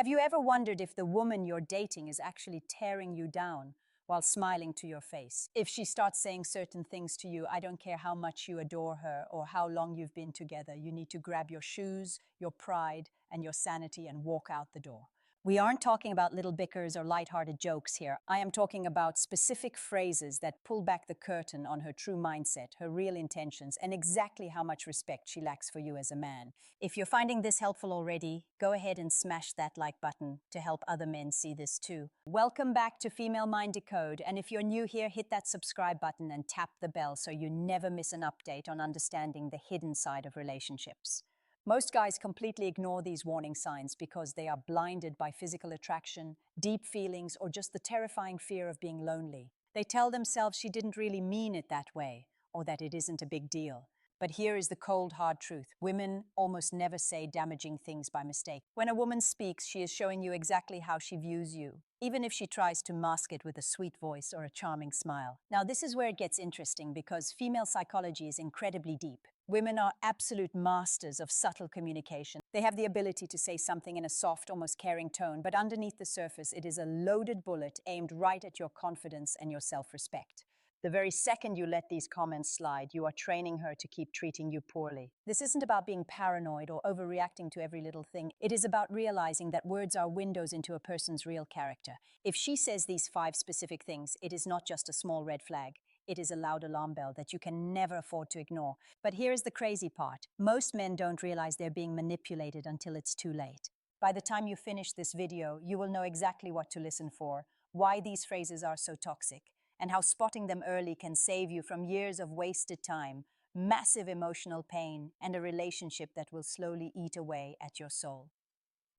Have you ever wondered if the woman you're dating is actually tearing you down while smiling to your face? If she starts saying certain things to you, I don't care how much you adore her or how long you've been together, you need to grab your shoes, your pride, and your sanity and walk out the door. We aren't talking about little bickers or lighthearted jokes here. I am talking about specific phrases that pull back the curtain on her true mindset, her real intentions, and exactly how much respect she lacks for you as a man. If you're finding this helpful already, go ahead and smash that like button to help other men see this too. Welcome back to Female Mind Decode, and if you're new here, hit that subscribe button and tap the bell so you never miss an update on understanding the hidden side of relationships. Most guys completely ignore these warning signs because they are blinded by physical attraction, deep feelings, or just the terrifying fear of being lonely. They tell themselves she didn't really mean it that way, or that it isn't a big deal. But here is the cold, hard truth. Women almost never say damaging things by mistake. When a woman speaks, she is showing you exactly how she views you, even if she tries to mask it with a sweet voice or a charming smile. Now, this is where it gets interesting because female psychology is incredibly deep. Women are absolute masters of subtle communication. They have the ability to say something in a soft, almost caring tone, but underneath the surface, it is a loaded bullet aimed right at your confidence and your self-respect. The very second you let these comments slide, you are training her to keep treating you poorly. This isn't about being paranoid or overreacting to every little thing. It is about realizing that words are windows into a person's real character. If she says these 5 specific things, it is not just a small red flag. It is a loud alarm bell that you can never afford to ignore. But here's the crazy part. Most men don't realize they're being manipulated until it's too late. By the time you finish this video, you will know exactly what to listen for, why these phrases are so toxic, and how spotting them early can save you from years of wasted time, massive emotional pain, and a relationship that will slowly eat away at your soul.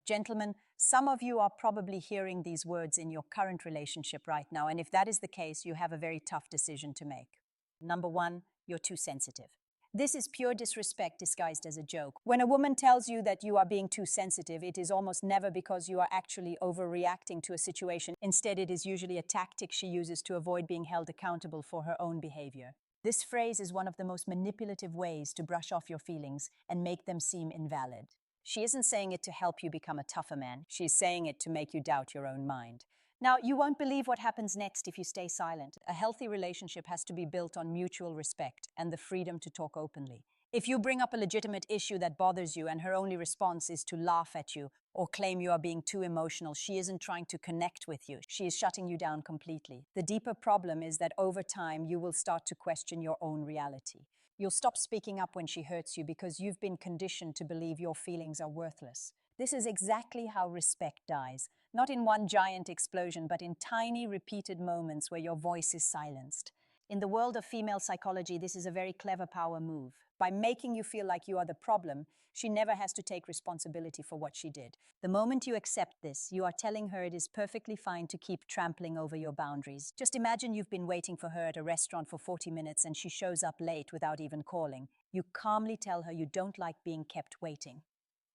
Gentlemen, some of you are probably hearing these words in your current relationship right now, and if that is the case, you have a very tough decision to make. Number 1, you're too sensitive. This is pure disrespect disguised as a joke. When a woman tells you that you are being too sensitive, it is almost never because you are actually overreacting to a situation. Instead, it is usually a tactic she uses to avoid being held accountable for her own behavior. This phrase is one of the most manipulative ways to brush off your feelings and make them seem invalid. She isn't saying it to help you become a tougher man. She's saying it to make you doubt your own mind. Now, you won't believe what happens next if you stay silent. A healthy relationship has to be built on mutual respect and the freedom to talk openly. If you bring up a legitimate issue that bothers you and her only response is to laugh at you or claim you are being too emotional, she isn't trying to connect with you. She is shutting you down completely. The deeper problem is that over time, you will start to question your own reality. You'll stop speaking up when she hurts you because you've been conditioned to believe your feelings are worthless. This is exactly how respect dies, not in one giant explosion, but in tiny, repeated moments where your voice is silenced. In the world of female psychology, this is a very clever power move. By making you feel like you are the problem, she never has to take responsibility for what she did. The moment you accept this, you are telling her it is perfectly fine to keep trampling over your boundaries. Just imagine you've been waiting for her at a restaurant for 40 minutes and she shows up late without even calling. You calmly tell her you don't like being kept waiting.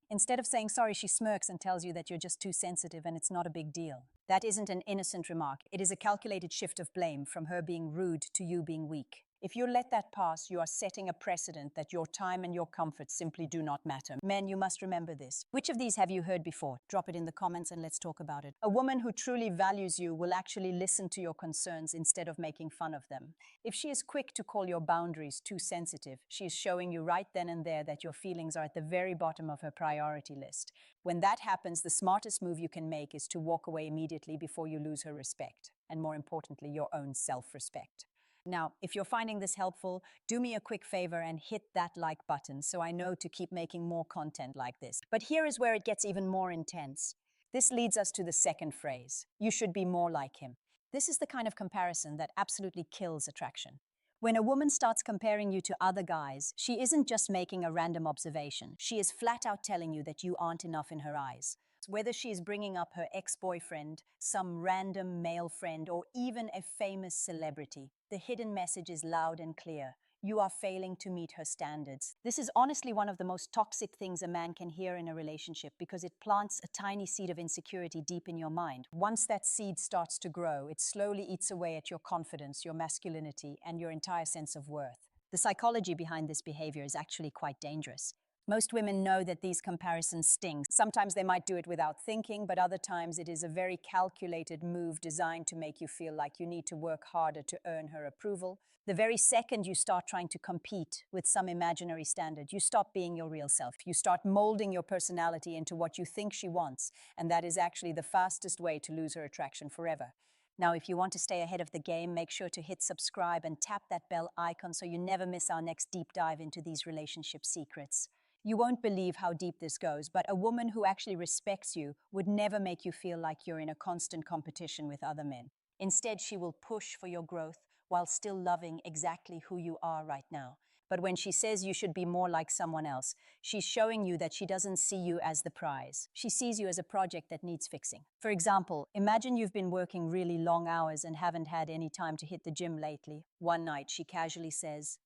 Instead of saying sorry, she smirks and tells you that you're just too sensitive and it's not a big deal. That isn't an innocent remark. It is a calculated shift of blame from her being rude to you being weak. If you let that pass, you are setting a precedent that your time and your comfort simply do not matter. Men, you must remember this. Which of these have you heard before? Drop it in the comments and let's talk about it. A woman who truly values you will actually listen to your concerns instead of making fun of them. If she is quick to call your boundaries too sensitive, she is showing you right then and there that your feelings are at the very bottom of her priority list. When that happens, the smartest move you can make is to walk away immediately before you lose her respect, and more importantly, your own self-respect. Now, if you're finding this helpful, do me a quick favor and hit that like button so I know to keep making more content like this. But here is where it gets even more intense. This leads us to the second phrase. You should be more like him. This is the kind of comparison that absolutely kills attraction. When a woman starts comparing you to other guys, she isn't just making a random observation. She is flat out telling you that you aren't enough in her eyes. Whether she is bringing up her ex-boyfriend, some random male friend, or even a famous celebrity, the hidden message is loud and clear. You are failing to meet her standards. This is honestly one of the most toxic things a man can hear in a relationship because it plants a tiny seed of insecurity deep in your mind. Once that seed starts to grow, it slowly eats away at your confidence, your masculinity, and your entire sense of worth. The psychology behind this behavior is actually quite dangerous. Most women know that these comparisons sting. Sometimes they might do it without thinking, but other times it is a very calculated move designed to make you feel like you need to work harder to earn her approval. The very second you start trying to compete with some imaginary standard, you stop being your real self. You start molding your personality into what you think she wants, and that is actually the fastest way to lose her attraction forever. Now, if you want to stay ahead of the game, make sure to hit subscribe and tap that bell icon so you never miss our next deep dive into these relationship secrets. You won't believe how deep this goes, but a woman who actually respects you would never make you feel like you're in a constant competition with other men. Instead, she will push for your growth while still loving exactly who you are right now. But when she says you should be more like someone else, she's showing you that she doesn't see you as the prize. She sees you as a project that needs fixing. For example, imagine you've been working really long hours and haven't had any time to hit the gym lately. One night, she casually says,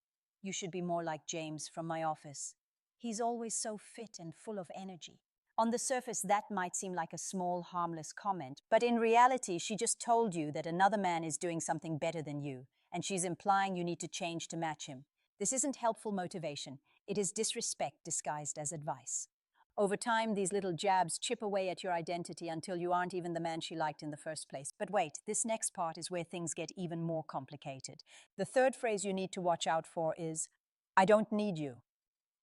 "You should be more like James from my office. He's always so fit and full of energy." On the surface, that might seem like a small, harmless comment, but in reality, she just told you that another man is doing something better than you, and she's implying you need to change to match him. This isn't helpful motivation. It is disrespect disguised as advice. Over time, these little jabs chip away at your identity until you aren't even the man she liked in the first place. But wait, this next part is where things get even more complicated. The third phrase you need to watch out for is, "I don't need you."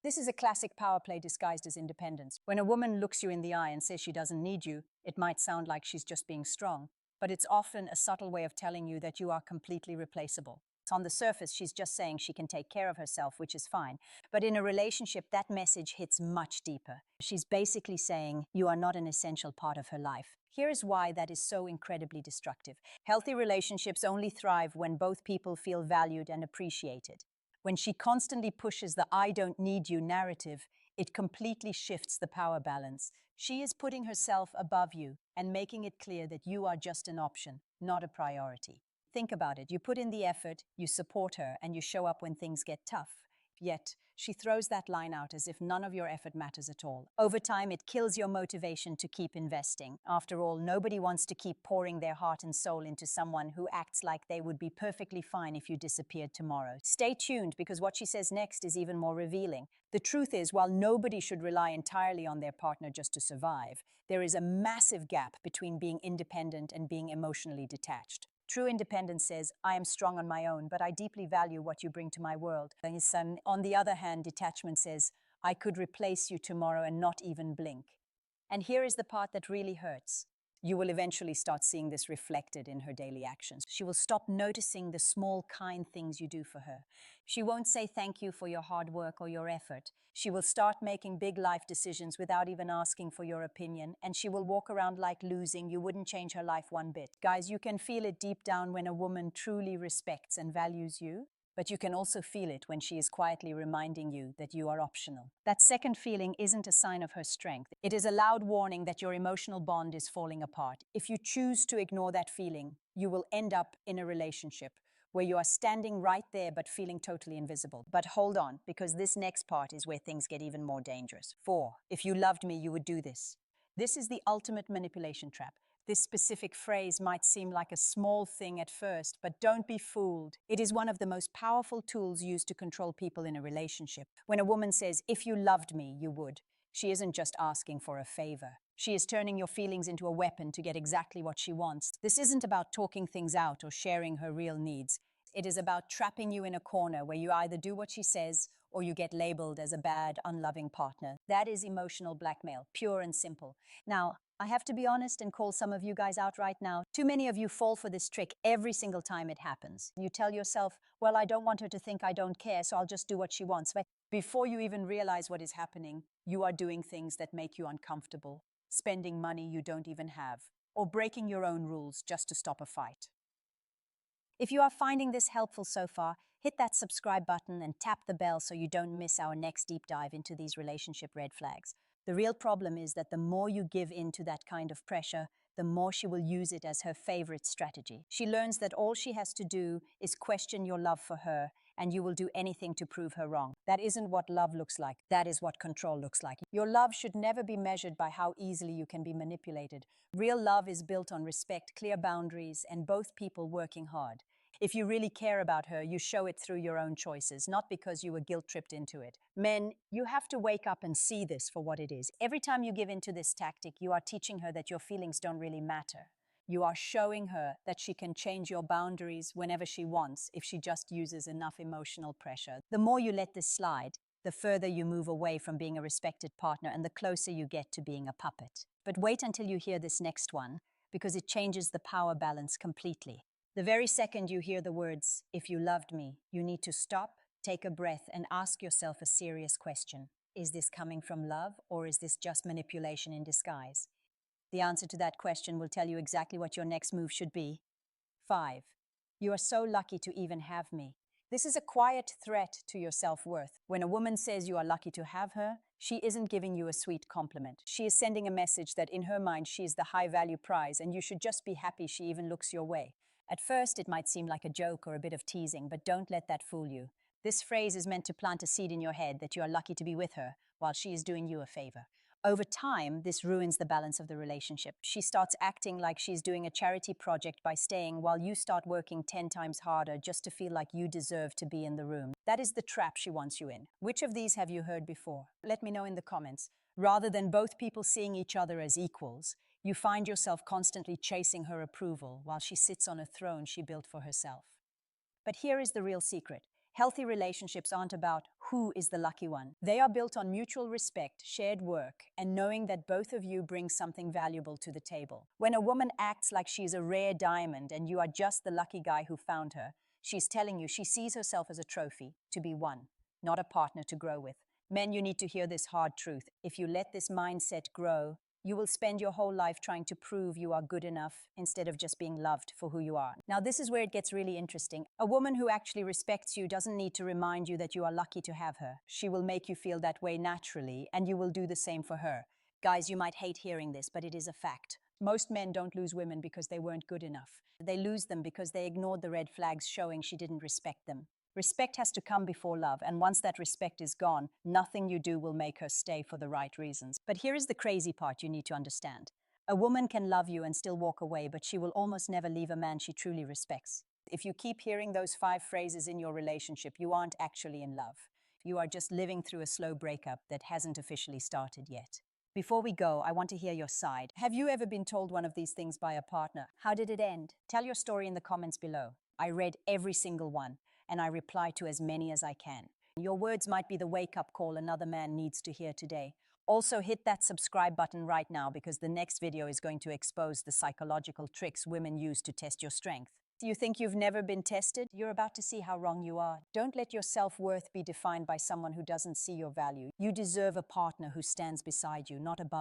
This is a classic power play disguised as independence. When a woman looks you in the eye and says she doesn't need you, it might sound like she's just being strong, but it's often a subtle way of telling you that you are completely replaceable. On the surface, she's just saying she can take care of herself, which is fine. But in a relationship, that message hits much deeper. She's basically saying you are not an essential part of her life. Here is why that is so incredibly destructive. Healthy relationships only thrive when both people feel valued and appreciated. When she constantly pushes the "I don't need you" narrative, it completely shifts the power balance. She is putting herself above you and making it clear that you are just an option, not a priority. Think about it. You put in the effort, you support her, and you show up when things get tough. Yet, she throws that line out as if none of your effort matters at all. Over time, it kills your motivation to keep investing. After all, nobody wants to keep pouring their heart and soul into someone who acts like they would be perfectly fine if you disappeared tomorrow. Stay tuned, because what she says next is even more revealing. The truth is, while nobody should rely entirely on their partner just to survive, there is a massive gap between being independent and being emotionally detached. True independence says, "I am strong on my own, but I deeply value what you bring to my world." On the other hand, detachment says, "I could replace you tomorrow and not even blink." And here is the part that really hurts. You will eventually start seeing this reflected in her daily actions. She will stop noticing the small, kind things you do for her. She won't say thank you for your hard work or your effort. She will start making big life decisions without even asking for your opinion, and she will walk around like losing. You wouldn't change her life one bit. Guys, you can feel it deep down when a woman truly respects and values you. But you can also feel it when she is quietly reminding you that you are optional. That second feeling isn't a sign of her strength. It is a loud warning that your emotional bond is falling apart. If you choose to ignore that feeling, you will end up in a relationship where you are standing right there but feeling totally invisible. But hold on, because this next part is where things get even more dangerous. 4. If you loved me, you would do this. This is the ultimate manipulation trap. This specific phrase might seem like a small thing at first, but don't be fooled. It is one of the most powerful tools used to control people in a relationship. When a woman says, "If you loved me, you would," she isn't just asking for a favor. She is turning your feelings into a weapon to get exactly what she wants. This isn't about talking things out or sharing her real needs. It is about trapping you in a corner where you either do what she says or you get labeled as a bad, unloving partner. That is emotional blackmail, pure and simple. Now, I have to be honest and call some of you guys out right now. Too many of you fall for this trick every single time it happens. You tell yourself, "Well, I don't want her to think I don't care, so I'll just do what she wants." But before you even realize what is happening, you are doing things that make you uncomfortable, spending money you don't even have, or breaking your own rules just to stop a fight. If you are finding this helpful so far, hit that subscribe button and tap the bell so you don't miss our next deep dive into these relationship red flags. The real problem is that the more you give in to that kind of pressure, the more she will use it as her favorite strategy. She learns that all she has to do is question your love for her, and you will do anything to prove her wrong. That isn't what love looks like. That is what control looks like. Your love should never be measured by how easily you can be manipulated. Real love is built on respect, clear boundaries, and both people working hard. If you really care about her, you show it through your own choices, not because you were guilt-tripped into it. Men, you have to wake up and see this for what it is. Every time you give into this tactic, you are teaching her that your feelings don't really matter. You are showing her that she can change your boundaries whenever she wants if she just uses enough emotional pressure. The more you let this slide, the further you move away from being a respected partner and the closer you get to being a puppet. But wait until you hear this next one, because it changes the power balance completely. The very second you hear the words, "If you loved me," you need to stop, take a breath, and ask yourself a serious question. Is this coming from love, or is this just manipulation in disguise? The answer to that question will tell you exactly what your next move should be. 5. You are so lucky to even have me. This is a quiet threat to your self-worth. When a woman says you are lucky to have her, she isn't giving you a sweet compliment. She is sending a message that in her mind she is the high-value prize and you should just be happy she even looks your way. At first, it might seem like a joke or a bit of teasing, but don't let that fool you. This phrase is meant to plant a seed in your head that you are lucky to be with her while she is doing you a favor. Over time, this ruins the balance of the relationship. She starts acting like she's doing a charity project by staying while you start working 10 times harder just to feel like you deserve to be in the room. That is the trap she wants you in. Which of these have you heard before? Let me know in the comments. Rather than both people seeing each other as equals, you find yourself constantly chasing her approval while she sits on a throne she built for herself. But here is the real secret. Healthy relationships aren't about who is the lucky one. They are built on mutual respect, shared work, and knowing that both of you bring something valuable to the table. When a woman acts like she's a rare diamond and you are just the lucky guy who found her, she's telling you she sees herself as a trophy to be won, not a partner to grow with. Men, you need to hear this hard truth. If you let this mindset grow, you will spend your whole life trying to prove you are good enough instead of just being loved for who you are. Now, this is where it gets really interesting. A woman who actually respects you doesn't need to remind you that you are lucky to have her. She will make you feel that way naturally, and you will do the same for her. Guys, you might hate hearing this, but it is a fact. Most men don't lose women because they weren't good enough. They lose them because they ignored the red flags showing she didn't respect them. Respect has to come before love, and once that respect is gone, nothing you do will make her stay for the right reasons. But here is the crazy part you need to understand. A woman can love you and still walk away, but she will almost never leave a man she truly respects. If you keep hearing those 5 phrases in your relationship, you aren't actually in love. You are just living through a slow breakup that hasn't officially started yet. Before we go, I want to hear your side. Have you ever been told one of these things by a partner? How did it end? Tell your story in the comments below. I read every single one, and I reply to as many as I can. Your words might be the wake-up call another man needs to hear today. Also, hit that subscribe button right now because the next video is going to expose the psychological tricks women use to test your strength. You think you've never been tested? You're about to see how wrong you are. Don't let your self-worth be defined by someone who doesn't see your value. You deserve a partner who stands beside you, not above